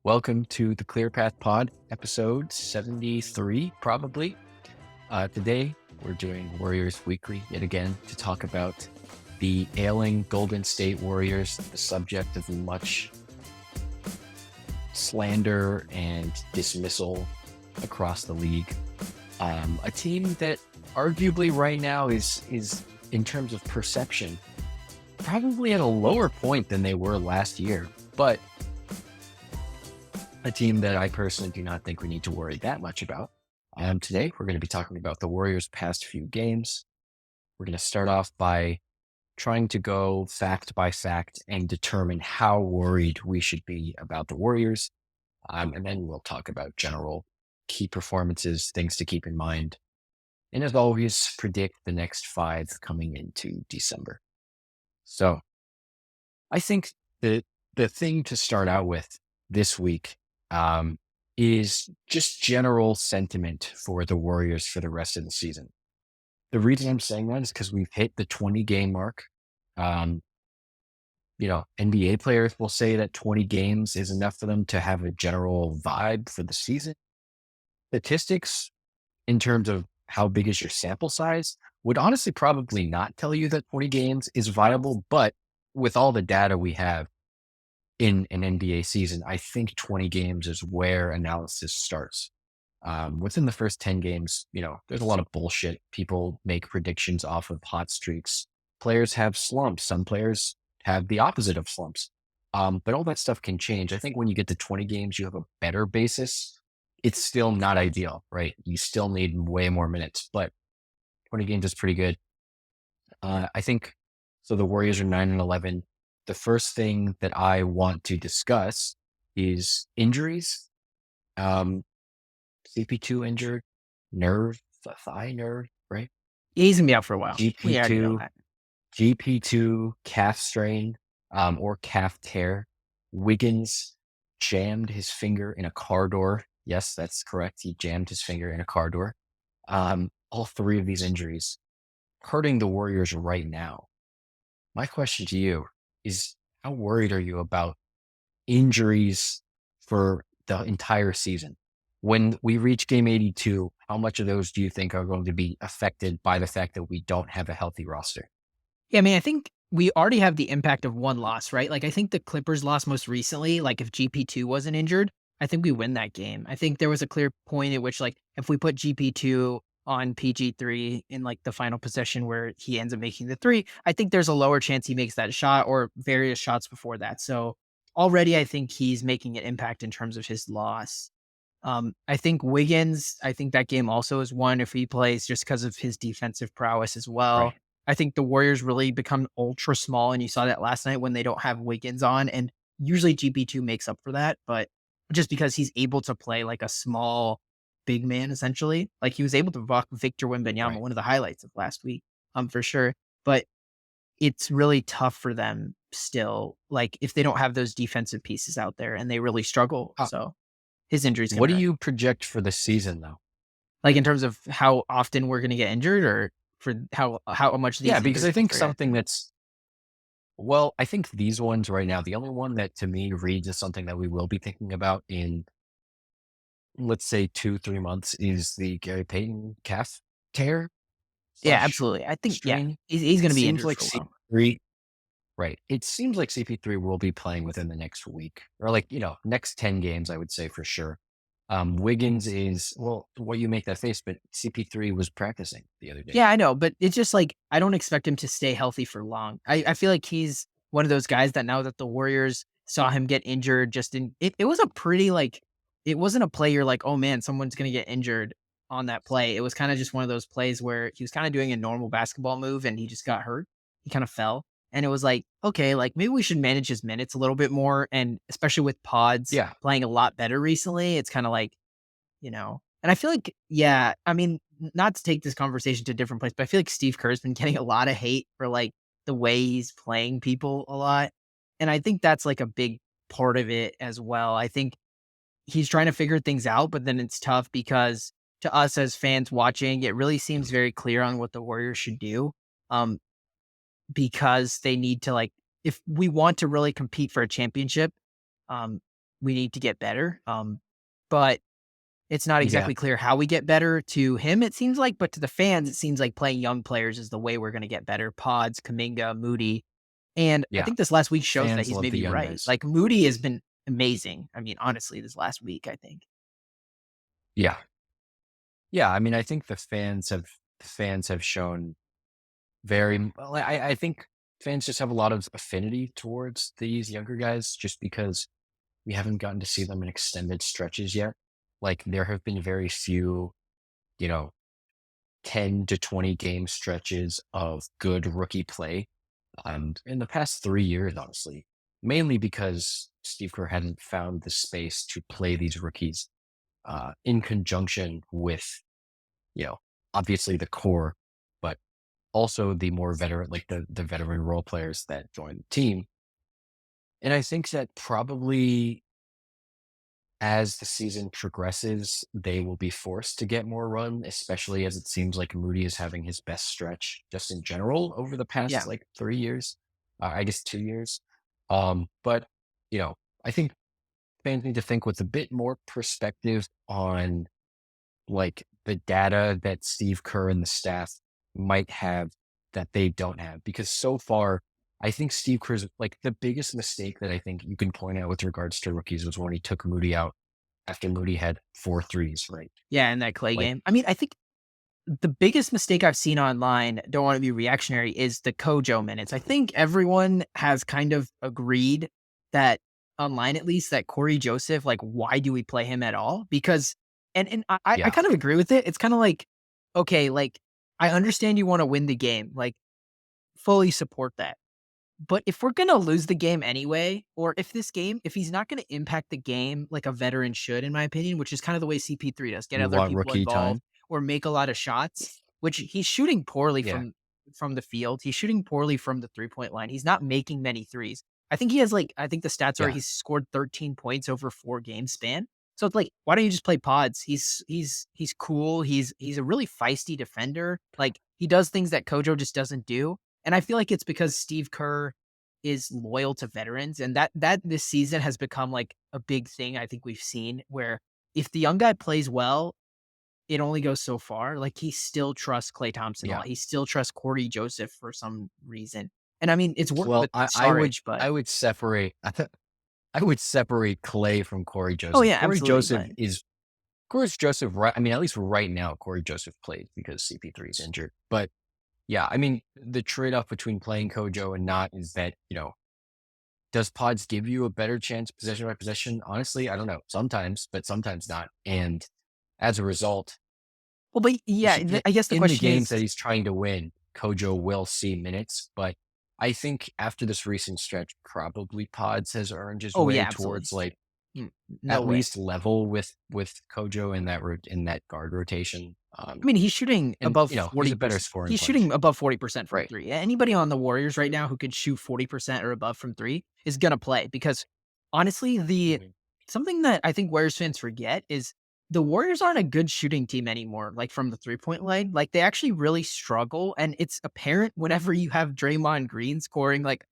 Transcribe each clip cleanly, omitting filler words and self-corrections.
Welcome to the Clear Path Pod, episode 73, probably. Today, we're doing Warriors Weekly yet again to talk about the ailing Golden State Warriors, the subject of much slander and dismissal across the league. A team that arguably right now is in terms of perception, probably at a lower point than they were last year, but a team that I personally do not think we need to worry that much about. Today, we're going to be talking about the Warriors' past few games. We're going to start off by trying to go fact by fact and determine how worried we should be about the Warriors. And then we'll talk about general key performances, things to keep in mind. And as always, predict the next 5 coming into December. So I think the thing to start out with this week is just general sentiment for the Warriors for the rest of the season. The reason I'm saying that is because we've hit the 20 game mark. NBA players will say that 20 games is enough for them to have a general vibe for the season. Statistics in terms of how big is your sample size would honestly probably not tell you that 20 games is viable, but with all the data we have in an NBA season, I think 20 games is where analysis starts. Within the first 10 games, there's a lot of bullshit. People make predictions off of hot streaks. Players have slumps. Some players have the opposite of slumps. But all that stuff can change. I think when you get to 20 games, you have a better basis. It's still not ideal, right? You still need way more minutes, but 20 games is pretty good. I think so. The Warriors are 9-11. The first thing that I want to discuss is injuries. CP2 injured, thigh nerve, right? He's gonna be out for a while. GP2 calf strain, or calf tear. Wiggins jammed his finger in a car door. Yes, that's correct. He jammed his finger in a car door. All 3 of these injuries hurting the Warriors right now. My question to you is, how worried are you about injuries for the entire season? When we reach game 82, how much of those do you think are going to be affected by the fact that we don't have a healthy roster? Yeah, I mean, I think we already have the impact of one loss, right? Like, I think the Clippers lost most recently. Like, if GP2 wasn't injured, I think we win that game. I think there was a clear point at which, like, if we put GP2 on PG3 in like the final possession where he ends up making the 3, I think there's a lower chance he makes that shot or various shots before that. So already I think he's making an impact in terms of his loss. I think Wiggins, I think that game also is one if he plays just because of his defensive prowess as well. Right. I think the Warriors really become ultra small, and you saw that last night when they don't have Wiggins on, and usually GP2 makes up for that, but just because he's able to play like a small big man, essentially. Like he was able to block Victor Wembanyama, Right. one of the highlights of last week, for sure. But it's really tough for them still, like if they don't have those defensive pieces out there and they really struggle. Uh, So his injuries can what do hurt. you project for the season, though? Like in terms of how often we're gonna get injured or for how much Yeah, these because I injuries will think trigger? something that's, I think these ones right now, the only one that to me reads as something that we will be thinking about in, let's say, 2-3 months is the Gary Payton calf tear Yeah, slash absolutely. I think, yeah, strain. he's It gonna be seems injured like for a while. CP3, right. It seems like CP3 will be playing within the next week or next 10 games, I would say for sure. Wiggins is, what you make that face, but CP3 was practicing the other day. Yeah, I know, but it's just like I don't expect him to stay healthy for long. I feel like he's one of those guys that now that the Warriors saw him get injured, just in it was a pretty like it wasn't a play you're like, oh man, someone's gonna get injured on that play. It was kind of just one of those plays where he was kind of doing a normal basketball move and he just got hurt. He kind of fell. And it was like, okay, like maybe we should manage his minutes a little bit more. And especially with pods Yeah. playing a lot better recently, it's kind of like, and I feel like, yeah, I mean, not to take this conversation to a different place, but I feel like Steve Kerr's been getting a lot of hate for like the way he's playing people a lot. And I think that's like a big part of it as well. I think he's trying to figure things out, but then it's tough because to us as fans watching, it really seems very clear on what the Warriors should do. Um, because they need to like, if we want to really compete for a championship, um, we need to get better. But it's not Yeah. exactly clear how we get better. To him, it seems like, but to the fans, it seems like playing young players is the way we're going to get better. Pods, Kuminga, Moody. And I Yeah. think this last week shows that Fans he's love the maybe young right. guys. Like Moody has been amazing. I mean, honestly, this last week, I think. Yeah. Yeah. I mean, I think the fans have shown well, I think fans just have a lot of affinity towards these younger guys just because we haven't gotten to see them in extended stretches yet. Like there have been very few, you know, 10 to 20 game stretches of good rookie play. In the past 3 years, honestly, mainly because Steve Kerr hadn't found the space to play these rookies in conjunction with, you know, obviously the core, but also the more veteran, like the veteran role players that join the team. And I think that probably as the season progresses, they will be forced to get more run, especially as it seems like Moody is having his best stretch just in general over the past Yeah. like 3 years, I guess 2 years. But I think fans need to think with a bit more perspective on like the data that Steve Kerr and the staff might have that they don't have. Because so far, I think Steve Kerr's like the biggest mistake that I think you can point out with regards to rookies was when he took Moody out after Moody had 4 threes, right? Yeah. In that Clay Like, game. I mean, I think the biggest mistake I've seen online, don't want to be reactionary, is the Kojo minutes. I think everyone has kind of agreed that online at least that Corey Joseph, like, why do we play him at all? Because and I yeah, kind of agree with it. It's kind of like, okay, like I understand you want to win the game, like fully support that. But if we're gonna lose the game anyway, or if he's not gonna impact the game like a veteran should, in my opinion, which is kind of the way CP3 does, get you other want people rookie involved time. or make a lot of shots, which he's shooting poorly Yeah, from the field. He's shooting poorly from the 3-point line. He's not making many threes. I think he has like I think the stats are yeah. he's scored 13 points over 4 game span. So it's like, why don't you just play pods? He's cool. He's a really feisty defender. Like he does things that Kojo just doesn't do. And I feel like it's because Steve Kerr is loyal to veterans, and that this season has become like a big thing I think we've seen where if the young guy plays well, it only goes so far. Like he still trusts Clay Thompson a Yeah. lot. He still trusts Corey Joseph for some reason. And I mean, it's worked Well, with Saric, but I would separate I would separate Clay from Corey oh Joseph. yeah, absolutely. But Corey Joseph, right? I mean, at least right now, Corey Joseph played because CP3 is injured. But yeah, I mean, the trade-off between playing Kojo and not is that, does pods give you a better chance possession by possession? Honestly, I don't know. Sometimes, but sometimes not. And as a result, well, but yeah, I guess the in the question games that is, he's trying to win, Kojo will see minutes. But I think after this recent stretch, probably Pods has earned his oh way yeah, absolutely. towards like Mm, no at way. least level with Kojo in in that guard rotation. I mean, he's shooting And above he's a better 40%. scoring He's shooting punch. above 40% from Right. 3. Anybody on the Warriors right now who could shoot 40% or above from 3 is gonna play because honestly, the Mhm. something that I think Warriors fans forget is the Warriors aren't a good shooting team anymore, like from the 3-point line. Like they actually really struggle, and it's apparent whenever you have Draymond Green scoring, like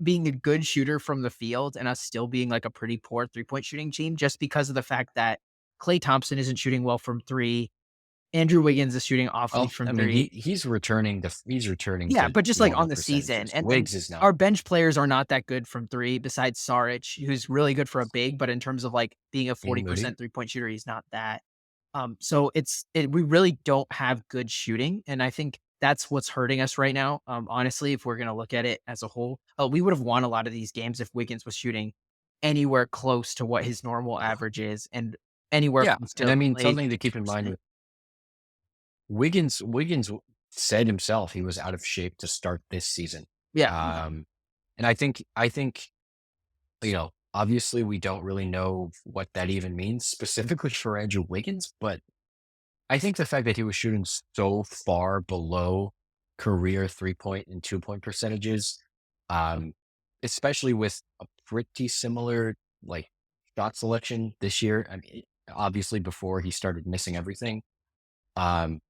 being a good shooter from the field and us still being like a pretty poor 3-point shooting team just because of the fact that Klay Thompson isn't shooting well from 3. Andrew Wiggins is shooting awfully Well, from I mean, 3. he's returning Yeah, to but just like normal on the season, percentages. and Wiggs is not. our bench players are not that good from 3 besides Saric, who's really good for a big, but in terms of like being a In Moody. 40% 3-point shooter, he's not that. So we really don't have good shooting, and I think that's what's hurting us right now. Honestly, if we're gonna look at it as a whole, we would have won a lot of these games if Wiggins was shooting anywhere close to what his normal average is, and anywhere Yeah, from and still I mean plays something to keep in mind 60%. with Wiggins said himself he was out of shape to start this season. Yeah, Um, and I think obviously we don't really know what that even means specifically for Andrew Wiggins, but I think the fact that he was shooting so far below career 3-point and 2-point percentages, um, especially with a pretty similar like shot selection this year. I mean, obviously before he started missing everything. Um,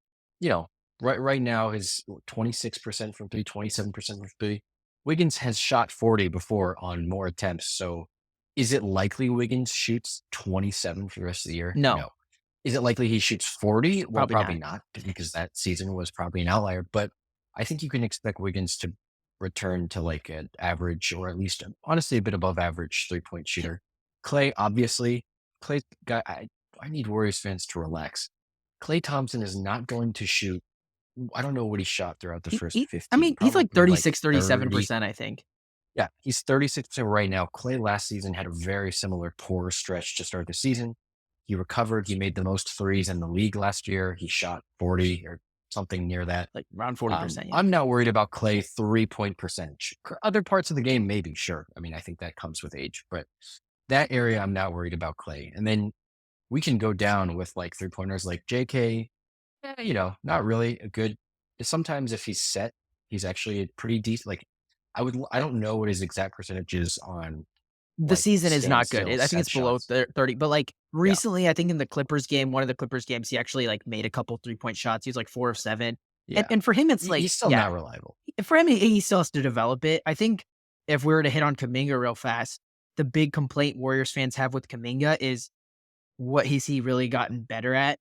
you know, right now is 26% from three, 27% from three. Wiggins has shot 40 before on more attempts. So Is it likely Wiggins shoots 27 for the rest of the year? No, No. Is it likely he shoots 40? Well, probably probably not. not because that season was probably an outlier. But I think you can expect Wiggins to return to like an average or at least honestly a bit above average 3-point shooter. Clay, obviously, Clay guy. I need Warriors fans to relax. Clay Thompson is not going to shoot. I don't know what he shot throughout the first I 15, mean, he's like probably like 36, 30. 37%, I think. Yeah, he's 36% right now. Clay last season had a very similar poor stretch to start the season. He recovered. He made the most threes in the league last year. He shot 40 or something near that. Like around 40%, yeah. I'm not worried about Clay 3-point percentage. Other parts of the game, maybe, sure. I mean, I think that comes with age, but that area, I'm not worried about Clay. And then we can go down with like 3-pointers like JK. Not really a good. Sometimes if he's set, he's actually a pretty decent. Like I don't know what his exact percentage is on The like season is not good. standstill I think set it's below shots. 30, but, like, Yeah, recently, I think in the Clippers game, one of the Clippers games, he actually, like, made a couple three-point shots. He was, like, 4 of 7. And yeah. and for him, it's like He's still yeah, not reliable. for him, he still has to develop it. I think if we were to hit on Kuminga real fast, the big complaint Warriors fans have with Kuminga is what has he really gotten better at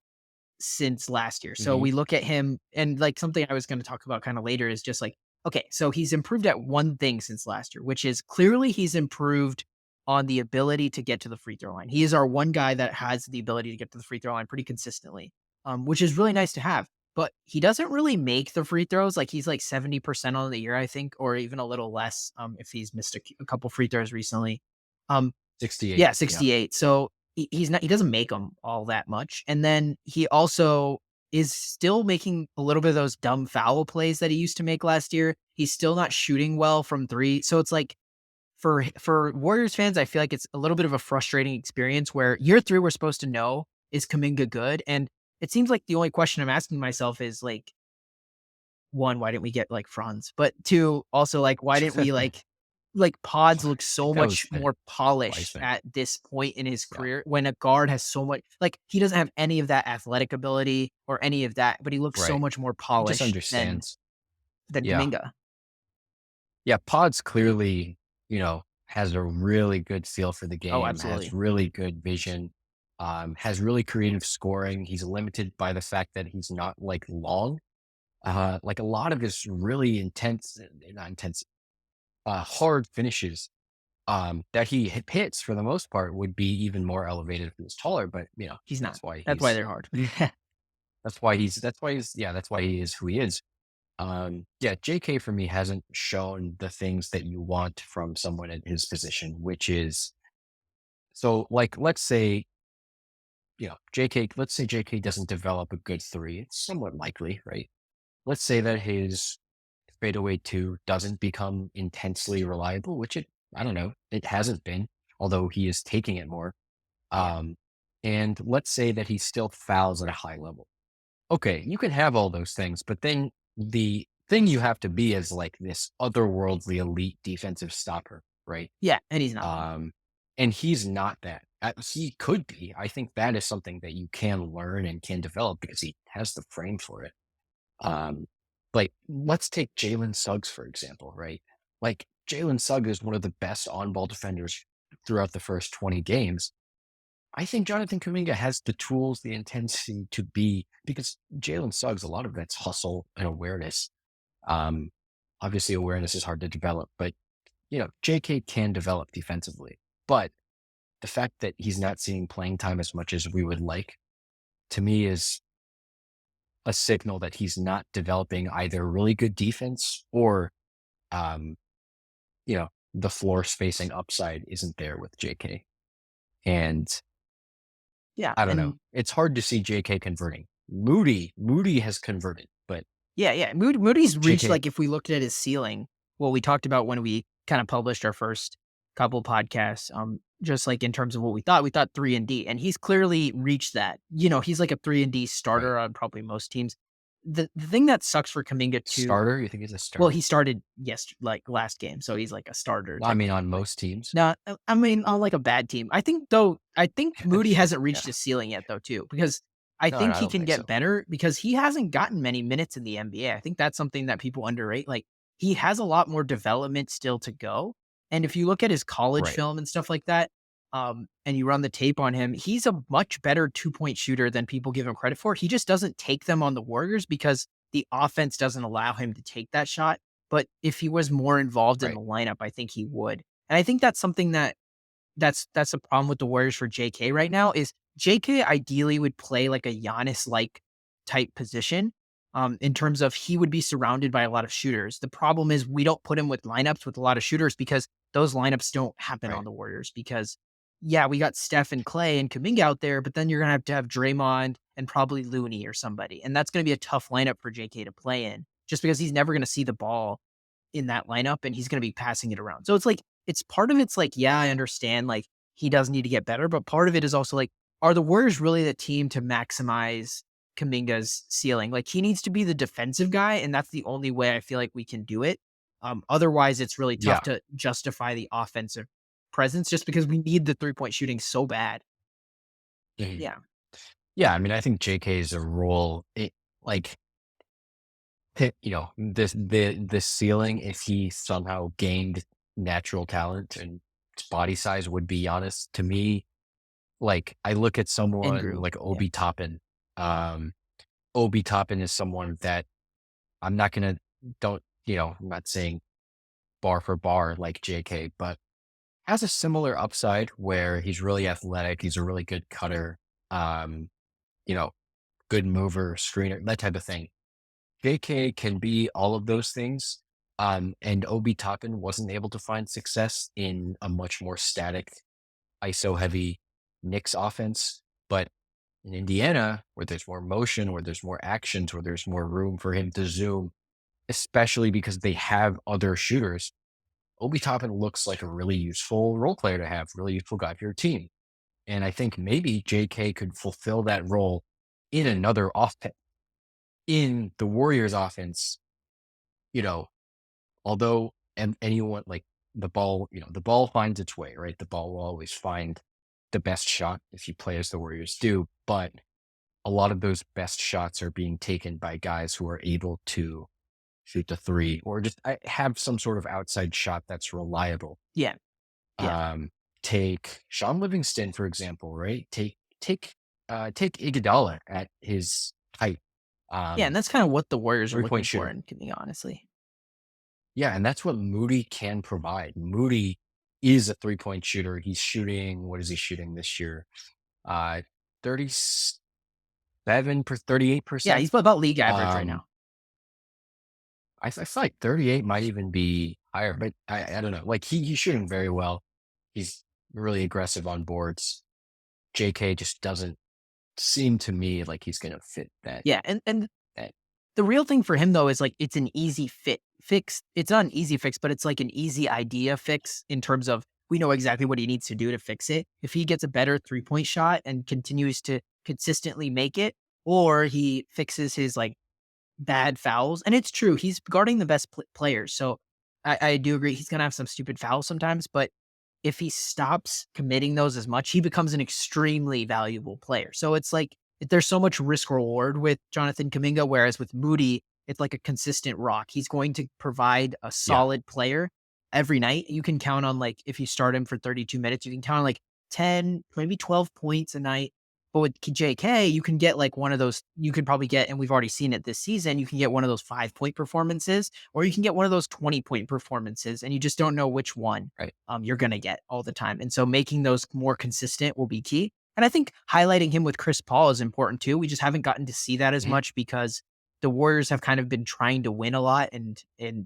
since last year. So Hmm. we look at him and like something I was going to talk about kind of later is just like, okay, so he's improved at one thing since last year, which is clearly he's improved on the ability to get to the free throw line. He is our one guy that has the ability to get to the free throw line pretty consistently, which is really nice to have. But he doesn't really make the free throws. Like he's like 70% on the year, I think, or even a little less if he's missed a couple free throws recently. Um, 68. yeah, Yeah. 68. So he doesn't make them all that much. And then he also is still making a little bit of those dumb foul plays that he used to make last year. He's still not shooting well from 3. So it's like for Warriors fans, I feel like it's a little bit of a frustrating experience where year 3 we're supposed to know, is Kuminga good? And it seems like the only question I'm asking myself is like, 1, why didn't we get like Franz? But 2, also like why didn't we like Pods looks I think so that much was the more twice polished thing. at this point in his Yeah. career when a guard has so much like he doesn't have any of that athletic ability or any of that, but he looks so Right. much more He just polished understands. than Yeah. Kuminga. Yeah. Pods clearly, has a really good feel for the Oh, game, has absolutely. really good vision, has really creative scoring. He's limited by the fact that he's not like long. Like a lot of his really intense, not intense, hard finishes that he hits for the most part would be even more elevated if he was taller. But He's not. that's why That's why he's they're hard. that's why he is who he is. Yeah, JK for me hasn't shown the things that you want from someone in his position, which is so like let's say JK doesn't develop a good three. It's somewhat likely, right? Let's say that his fadeaway two doesn't become intensely reliable, which I don't know, it hasn't been, although he is taking it more. Yeah. Um, and let's say that he still fouls at a high level. Okay, you can have all those things, but then the thing you have to be is like this otherworldly elite defensive stopper, right? Yeah, and he's not one. Um, and he's not that. He could be. I think that is something that you can learn and can develop because he has the frame for it. Um, like let's take Jalen Suggs for example, right? Like Jalen Suggs is one of the best on-ball defenders throughout the first 20 games. I think Jonathan Kuminga has the tools, the intensity to be because Jalen Suggs, a lot of that's hustle and awareness. Um, Obviously, awareness is hard to develop, but JK can develop defensively. But the fact that he's not seeing playing time as much as we would like, to me, is a signal that he's not developing either really good defense or, um, the floor spacing upside isn't there with JK. And Yeah, I don't know. and It's hard to see JK converting. Moody has converted, but yeah. Moody's reached JK, like if we looked at his ceiling, what we talked about when we kind of published our first couple podcasts, just like in terms of what we thought 3 and D, and he's clearly reached that. He's like a 3 and D right? starter on probably most teams. The thing that sucks for Kuminga too, Starter? You think he's a well, he starter? started like last game, so he's like a starter Well, I mean, technically. on But most teams. no, I mean on like a bad team. I think Moody Sure. hasn't reached Yeah. his ceiling yet though too, because I No, no, think I he don't can think get so. better because he hasn't gotten many minutes in the NBA. I think that's something that people underrate. Like he has a lot more development still to go. And if you look at his college Right. film and stuff like that, and you run the tape on him, he's a much better 2-point shooter than people give him credit for. He just doesn't take them on the Warriors because the offense doesn't allow him to take that shot. But if he was more involved in Right. the lineup, I think he would. And I think that's something that's a problem with the Warriors for JK right now is JK ideally would play like a Giannis-like type position, in terms of he would be surrounded by a lot of shooters. The problem is we don't put him with lineups with a lot of shooters because those lineups don't happen on Right. the Warriors because, yeah, we got Steph and Clay and Kuminga out there, but then you're gonna have to have Draymond and probably Looney or somebody, and that's gonna be a tough lineup for JK to play in just because he's never gonna see the ball in that lineup and he's going to be passing it around. So it's like, it's part of it's like, yeah, I understand like he does need to get better, but part of it is also like, are the Warriors really the team to maximize Kaminga's ceiling? Like he needs to be the defensive guy, and that's the only way I feel like we can do it. Otherwise, it's really tough Yeah. to justify the offensive presence just because we need the 3-point shooting so bad. Mhm. Yeah, Yeah. I mean, I think JK's a role, like, the ceiling, if he somehow gained natural talent and body size, would be honest to me. Like, I look at and someone Groove. like Yeah, Obi Toppin. Um, Obi Toppin is someone that I'm not gonna don't I'm not saying bar for bar like JK, but has a similar upside where he's really athletic, he's a really good cutter, um, you know, good mover, screener, that type of thing. JK can be all of those things. And Obi Toppin wasn't able to find success in a much more static, ISO heavy Knicks offense. But in Indiana, where there's more motion, where there's more actions, where there's more room for him to zoom, especially because they have other shooters, Obi Toppin looks like a really useful role player to have, really useful guy for your team. And I think maybe JK could fulfill that role in another offense. In the Warriors offense, you know, although anyone like the ball finds its way, right? The ball will always find the best shot if you play as the Warriors do, but a lot of those best shots are being taken by guys who are able to shoot the three or just have some sort of outside shot that's reliable. yeah, yeah, Um, take Sean Livingston, for example, right? Take Iguodala at his height. yeah. And Um, that's kind of what the Warriors are 3-point looking for shooter. in Kuminga, honestly. Yeah, and that's what Moody can provide. Moody is a 3-point shooter. He's shooting, what is he shooting this year? 37 per Yeah, 38%. he's about league average right Um, now. I feel like 38 might even be higher, but I don't know. Like he's shooting very well. He's really aggressive on boards. JK just doesn't seem to me like he's gonna fit Yeah, and that the real thing for him though is like it's an easy fix. It's not an easy fix, but it's like an easy idea fix in terms of we know exactly what he needs to do to fix it. If he gets a better 3-point shot and continues to consistently make it, or he fixes his like bad fouls. And it's true, he's guarding the best players. So I do agree he's gonna have some stupid fouls sometimes, but if he stops committing those as much, he becomes an extremely valuable player. So it's like there's so much risk reward with Jonathan Kuminga, whereas with Moody, it's like a consistent rock. He's going to provide a yeah, solid player every night. You can count on like if you start him for 32 minutes, you can count on like 10, maybe 12 points a night. But with JK, you can get like one of those, you could probably get, and we've already seen it this season, you can get one of those 5-point performances, or you can get one of those 20-point performances, and you just don't know which one right. you're going to get all the time. And so making those more consistent will be key. And I think highlighting him with Chris Paul is important too. We just haven't gotten to see that as Mhm. much because the Warriors have kind of been trying to win a lot. And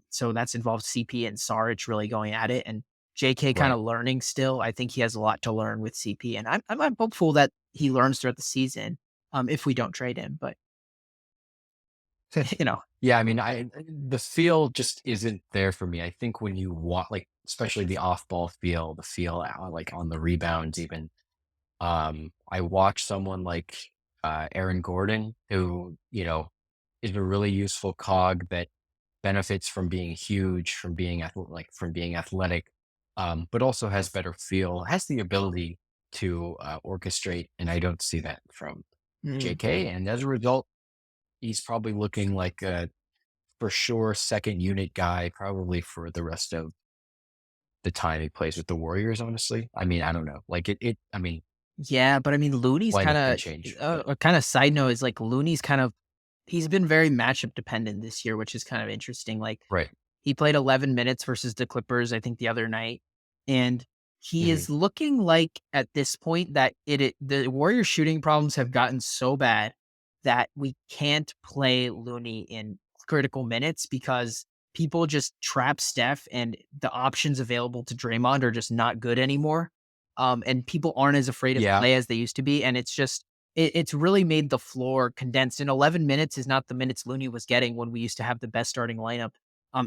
so that's involved CP and Saric really going at it. And JK kind Right. of learning still. I think he has a lot to learn with CP. And I'm hopeful that he learns throughout the season if we don't trade him. But, you know, Yeah, I mean, the feel just isn't there for me. I think when you want, like, especially the off-ball feel, the feel like on the rebounds, even. I watch someone like Aaron Gordon, who is a really useful cog that benefits from being huge, from being from being athletic, but also has better feel, has the ability to orchestrate, and I don't see that from mm, JK, and as a result, he's probably looking like a for sure second unit guy, probably for the rest of the time he plays with the Warriors, honestly. I mean, I don't know. Like I mean, Yeah, but I mean, Looney's lineup can kinda change, but a kinda side note is, like, Looney's kind of he's been very matchup dependent this year, which is kind of interesting, like, right. he played 11 minutes versus the Clippers, I think, the other night, and he Mhm. is looking like, at this point, that the Warriors' shooting problems have gotten so bad that we can't play Looney in critical minutes because people just trap Steph, and the options available to Draymond are just not good anymore, and people aren't as afraid of Yeah. play as they used to be, and it's really made the floor condensed, and 11 minutes is not the minutes Looney was getting when we used to have the best starting lineup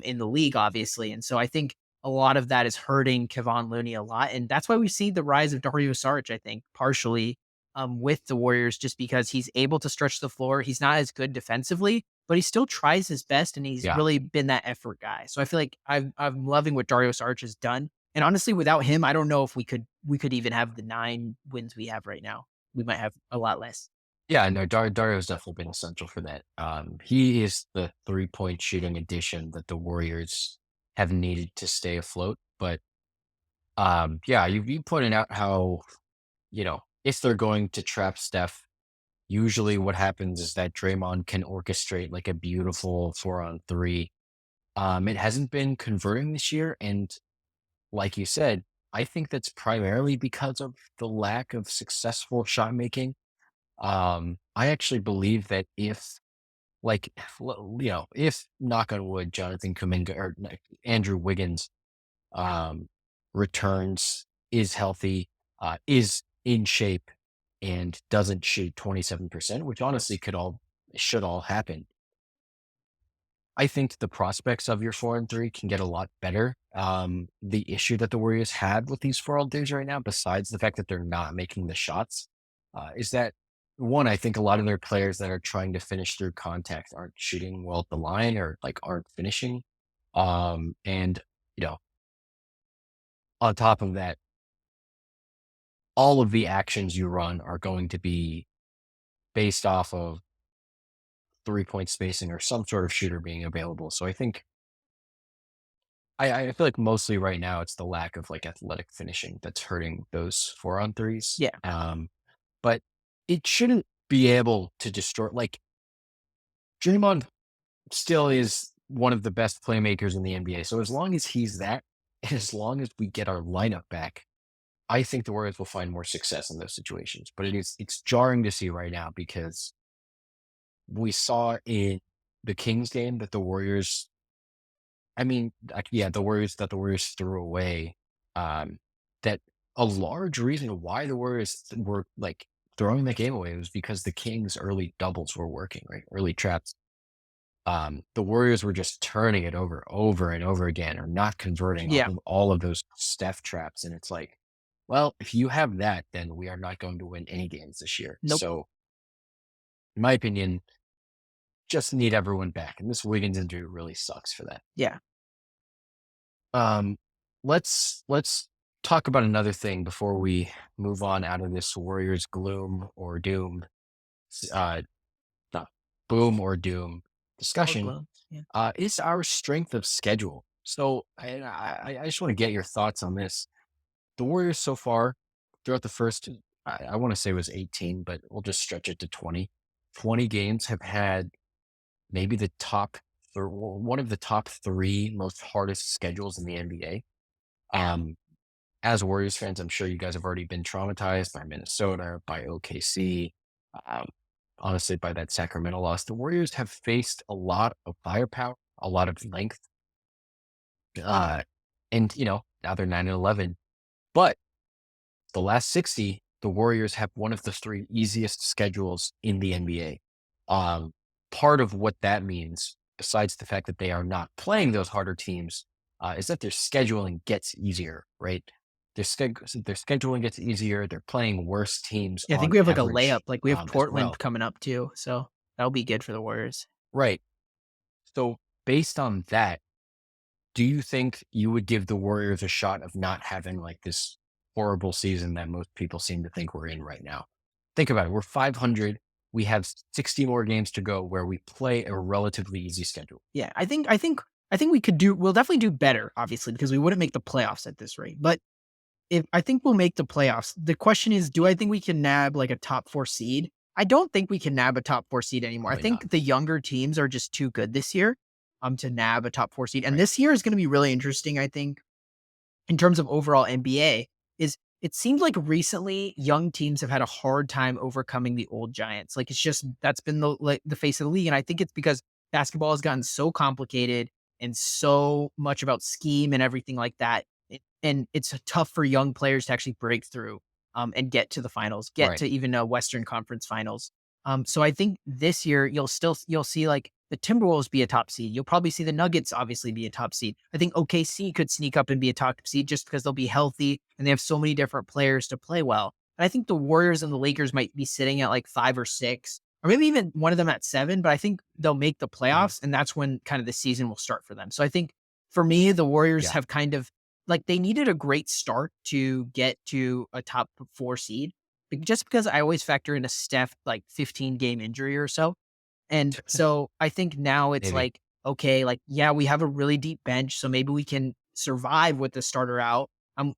in the league, obviously. And so I think a lot of that is hurting Kevon Looney a lot. And that's why we see the rise of Dario Saric, I think, partially with the Warriors, just because he's able to stretch the floor. He's not as good defensively, but he still tries his best and he's Yeah. really been that effort guy. So I feel like I'm loving what Dario Saric has done. And honestly, without him, I don't know if we could even have the 9 wins we have right now. We might have a lot less. Yeah, no, Dario's definitely been essential for that. He is the three-point shooting addition that the Warriors have needed to stay afloat. But yeah, you pointed out how, if they're going to trap Steph, usually what happens is that Draymond can orchestrate like a beautiful 4-on-3. It hasn't been converting this year, and like you said, I think that's primarily because of the lack of successful shot making. I actually believe that like, if knock on wood, Jonathan Kuminga or Andrew Wiggins um, returns, is healthy, is in shape, and doesn't shoot 27%, which honestly should all happen. I think the prospects of your 4-3 can get a lot better. The issue that the Warriors had with these 4-2s right now, besides the fact that they're not making the shots, is that one, I think a lot of their players that are trying to finish through contact aren't shooting well at the line or like aren't finishing. And you know, on top of that, all of the actions you run are going to be based off of 3-point spacing or some sort of shooter being available. So I think I feel like mostly right now it's the lack of like athletic finishing that's hurting those 4-on-3s. Yeah. But it shouldn't be able to destroy like Draymond still is one of the best playmakers in the NBA. So as long as he's that, and as long as we get our lineup back, I think the Warriors will find more success in those situations. But it's jarring to see right now because we saw in the Kings game that the Warriors I mean, yeah, the Warriors threw away, um, that a large reason why the Warriors were, like, throwing the game away was because the Kings' early doubles were working, right? Early traps. The Warriors were just turning it over and over again or not converting off Yeah. of all of those Steph traps, and it's like, well, if you have that, then we are not going to win any games this year. Nope. So, in my opinion, just need everyone back, and this Wiggins injury really sucks for that. Yeah. Um, let's talk about another thing before we move on out of this Warriors gloom or doom, uh, not boom or doom Or discussion. glow. Yeah. Is our strength of schedule. So I just want to get your thoughts on this. The Warriors so far throughout the first, I want to say it was 18, but we'll just stretch it to 20. 20 games have had maybe one of the top three most hardest schedules in the NBA. Um, as Warriors fans, I'm sure you guys have already been traumatized by Minnesota, by OKC, um, honestly, by that Sacramento loss. The Warriors have faced a lot of firepower, a lot of length, uh, and now they're 9-11. But the last 60, the Warriors have one of the three easiest schedules in the NBA. Part of what that means, besides the fact that they are not playing those harder teams, is that their scheduling gets easier, right? Their scheduling gets easier. They're playing worse teams Yeah, I think on we have, like, a layup, average like, we have as Portland well. coming up too, so that'll be good for the Warriors. Right. So, based on that, do you think you would give the Warriors a shot of not having like this horrible season that most people seem to think we're in right now? Think about it. We're 500. We have 60 more games to go where we play a relatively easy schedule. Yeah, I think I think we'll definitely do better, obviously, because we wouldn't make the playoffs at this rate. But if I think we'll make the playoffs. The question is, do I think we can nab like a top 4 seed? I don't think we can nab a top 4 seed anymore. I Probably not. think the younger teams are just too good this year to nab a top 4 seed. And Right. this year is going to be really interesting, I think, in terms of overall NBA is it seems like recently young teams have had a hard time overcoming the old giants. Like it's just that's been the face of the league, and I think it's because basketball has gotten so complicated and so much about scheme and everything like that. And it's tough for young players to actually break through and get to the finals, get Right. to even a Western Conference Finals. So I think this year you'll see like the Timberwolves be a top seed. You'll probably see the Nuggets obviously be a top seed. I think OKC could sneak up and be a top seed just because they'll be healthy and they have so many different players to play well. And I think the Warriors and the Lakers might be sitting at like 5 or 6, or maybe even one of them at 7. But I think they'll make the Mhm. playoffs, and that's when kind of the season will start for them. So I think for me, the Warriors Yeah. have kind of like they needed a great start to get to a top 4 seed. Just because I always factor in a Steph like 15 game injury or so, and so I think now it's Maybe. like, okay, like, yeah, we have a really deep bench, so maybe we can survive with the starter out.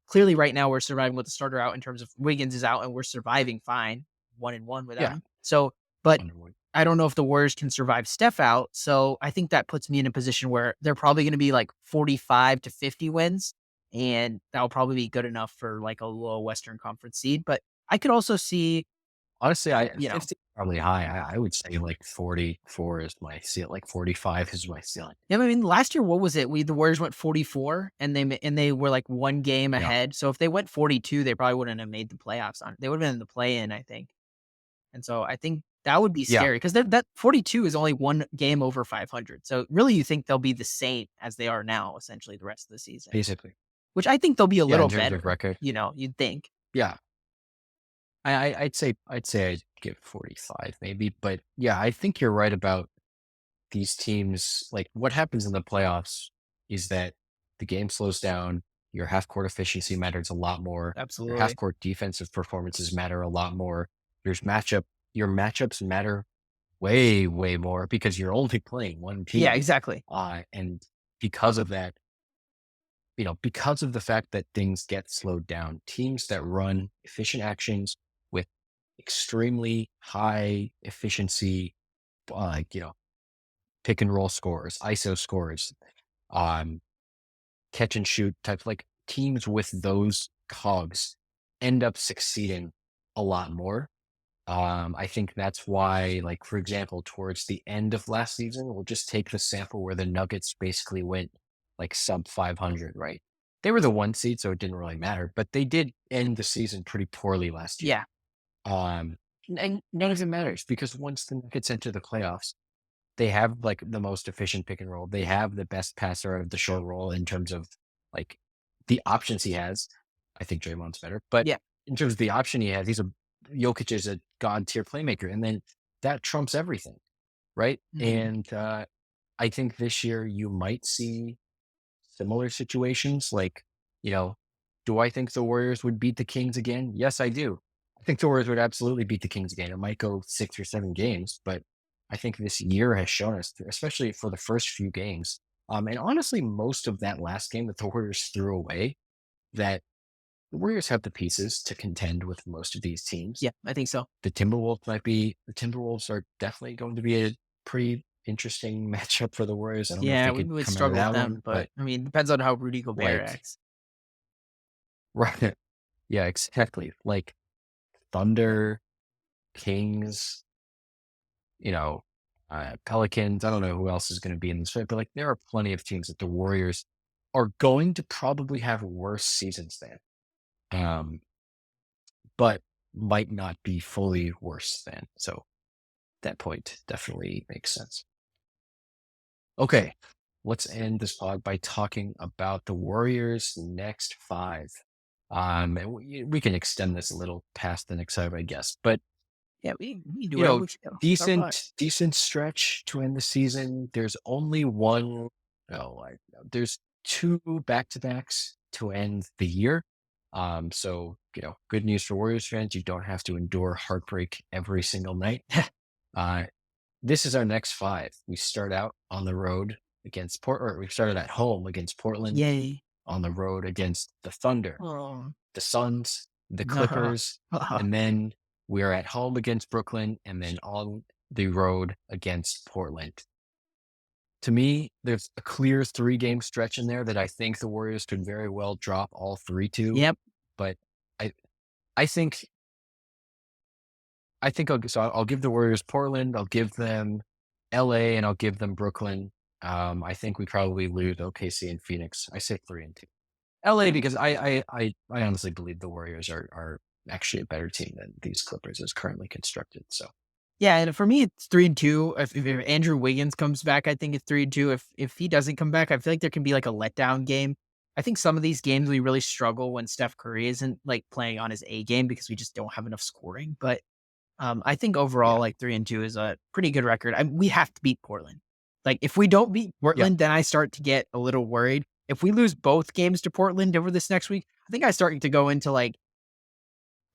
Clearly right now we're surviving with the starter out in terms of Wiggins is out and we're surviving fine, 1-1 without Yeah. him. So, but Underwood. I don't know if the Warriors can survive Steph out. So I think that puts me in a position where they're probably going to be like 45 to 50 wins. And that'll probably be good enough for like a low Western Conference seed. But I could also see, Honestly, I you know, 50 is probably high. I would say like 44 is my ceiling. Like 45 is my ceiling. yeah, I mean, last year, what was it? The Warriors went 44 and they were like 1 game Yeah. ahead. So if they went 42, they probably wouldn't have made the playoffs on. They would have been in the play in, I think. And so I think that would be Yeah. scary because that 42 is only 1 game over 500. So really, you think they'll be the same as they are now, essentially the rest of the season, Basically. which I think they'll be a Yeah. In little terms of better. record. You'd think. Yeah. I'd say I'd give 45 maybe. But yeah, I think you're right about these teams. Like what happens in the playoffs is that the game slows down. Your half court efficiency matters a lot more. Your half Absolutely. court defensive performances matter a lot more. Your your matchups matter way, way more because you're only playing one Yeah, team. exactly. And because of that, because of the fact that things get slowed down, teams that run efficient actions with extremely high efficiency, like, pick and roll scores, ISO scores, um, catch and shoot type, like teams with those cogs end up succeeding a lot more. I think that's why, like, for example, towards the end of last season, we'll just take the sample where the Nuggets basically went like sub 500, right? They were the 1 seed, so it didn't really matter, but they did end the season pretty poorly last year. Yeah. And none of it matters because once the Nuggets enter the playoffs, they have like the most efficient pick and roll. They have the best passer out of the short roll in terms of like the options he has. I think Draymond's better, but Yeah. in terms of the option he has, Jokic is a god tier playmaker, and then that trumps everything, right? Mhm. And I think this year you might see similar situations. Like, you know, do I think the Warriors would beat the Kings again? Yes, I do. I think the Warriors would absolutely beat the Kings again. It might go 6 or 7 games, but I think this year has shown us, especially for the first few games, and honestly, most of that last game that the Warriors threw away, that the Warriors have the pieces to contend with most of these teams. Yeah, I think so. The Timberwolves are definitely going to be a pretty interesting matchup for the Warriors. I don't know if Yeah, they we could would come out of struggle with that them, one, but but I mean, depends on how Rudy Gobert like, acts. right. Yeah, exactly. Like Thunder, Kings, you know, Pelicans. I don't know who else is going to be in this fight, but like there are plenty of teams that the Warriors are going to probably have worse seasons than, um, but might not be fully worse than. So that point definitely makes sense. Okay, let's end this pod by talking about the Warriors' next five. And we can extend this a little past the next five, I guess, but Yeah, we do you whatever know, we feel. It's our pod. decent stretch to end the season. There's only one. No, there's two back to backs to end the year. So good news for Warriors fans. You don't have to endure heartbreak every single night. Uh, this is our next five. We start out on the road. against Port, or we started at home against Portland, Yay. on the road against the Thunder, Oh, the Suns, the no. Clippers, and then we are at home against Brooklyn, and then on the road against Portland. To me, there's a clear 3-game stretch in there that I think the Warriors could very well drop all 3 to, Yep. but I I think I'll give the Warriors Portland, I'll give them LA, and I'll give them Brooklyn. I think we probably lose OKC and Phoenix. I say 3 and 2. LA, because I honestly believe the Warriors are actually a better team than these Clippers as currently constructed. So Yeah, and for me, it's 3-2. If Andrew Wiggins comes back, I think it's 3-2. If he doesn't come back, I feel like there can be like a letdown game. I think some of these games we really struggle when Steph Curry isn't like playing on his A game because we just don't have enough scoring. But I think overall, yeah, like 3-2 is a pretty good record. We have to beat Portland. Like if we don't beat yeah, Portland, then I start to get a little worried. If we lose both games to Portland over this next week, I think I starting to go into like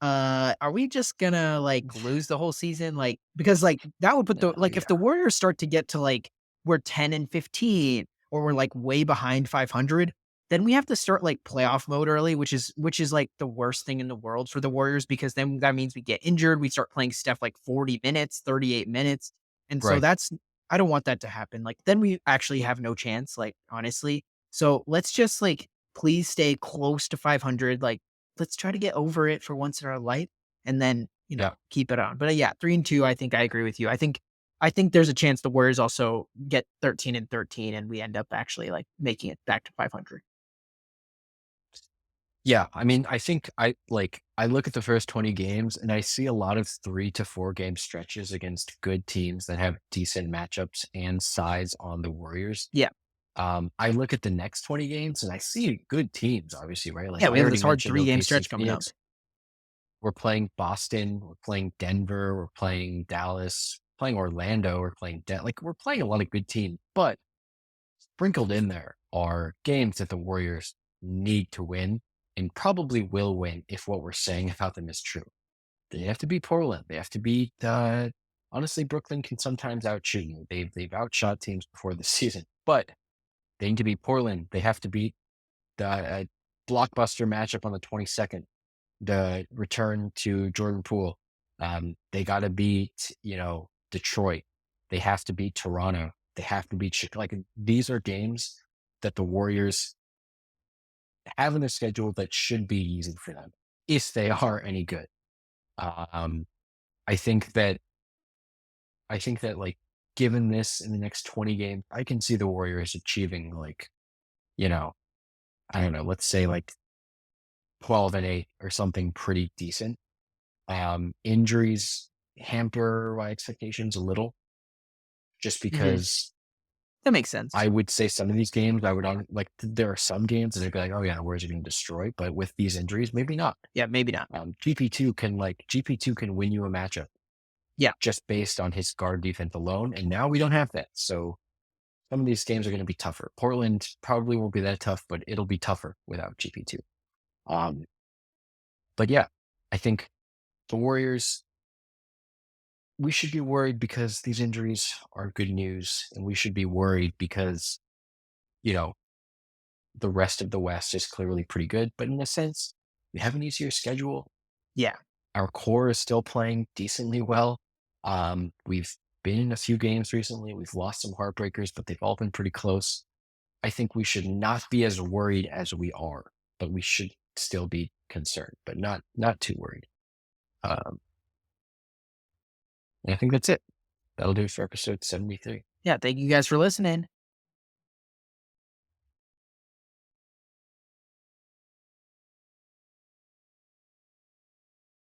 are we just gonna, like, lose the whole season? Like because, like, that would put the like, if the yeah, Warriors start to get to, like, we're 10 and 15 or we're, like, way behind 500, then we have to start, like, playoff mode early, which is, like, the worst thing in the world for the Warriors because then that means we get injured, we start playing Steph, like, 40 minutes, 38 minutes, and so right, that's I don't want that to happen, like, then we actually have no chance, like, honestly. So, let's just, like, please stay close to 500, like, let's try to get over it for once in our life and then, yeah. keep it on. But yeah, 3-2, I think I agree with you. I think there's a chance the Warriors also get 13 and 13 and we end up actually like making it back to 500. Yeah, I mean, I think I look at the first 20 games and I see a lot of 3 to 4 game stretches against good teams that have decent matchups and size on the Warriors. Yeah. I look at the next 20 games and I see good teams, obviously, right? Like Yeah, we I have already this hard mentioned 3-game OKC, stretch coming up. Phoenix. We're playing Boston, we're playing Denver, we're playing Dallas, playing Orlando, we're playing like we're playing a lot of good teams, but sprinkled in there are games that the Warriors need to win and probably will win if what we're saying about them is true. They have to beat Portland. They have to beat. Honestly, Brooklyn can sometimes outshoot you. They've outshot teams before the season, but they need to beat Portland. They have to beat the blockbuster matchup on the 22nd, the return to Jordan Poole. They got to beat Detroit. They have to beat Toronto. They have to beat Chicago. Like these are games that the Warriors have in their schedule that should be easy for them if they are any good. Um, I think that like given this in the next 20 games, I can see the Warriors achieving like, you know, I don't know, let's say like 12 and 8 or something pretty decent. Injuries hamper my expectations a little just Mhm. because That makes sense. I would say some of these games I would like there are some games that I'd be like, oh yeah, the Warriors are going to destroy, but with these injuries, maybe not. Yeah, maybe not. GP2 can win you a matchup Yeah. just based on his guard defense alone. And now we don't have that. So some of these games are going to be tougher. Portland probably won't be that tough, but it'll be tougher without GP2. Um, but yeah, I think the Warriors, we should be worried because these injuries are good news. And we should be worried because, you know, the rest of the West is clearly pretty good. But in a sense, we have an easier schedule. Yeah. Our core is still playing decently well. We've been in a few games recently. We've lost some heartbreakers, but they've all been pretty close. I think we should not be as worried as we are, but we should still be concerned, but not too worried. Um, and I think that's it. That'll do it for episode 73. Yeah, thank you guys for listening.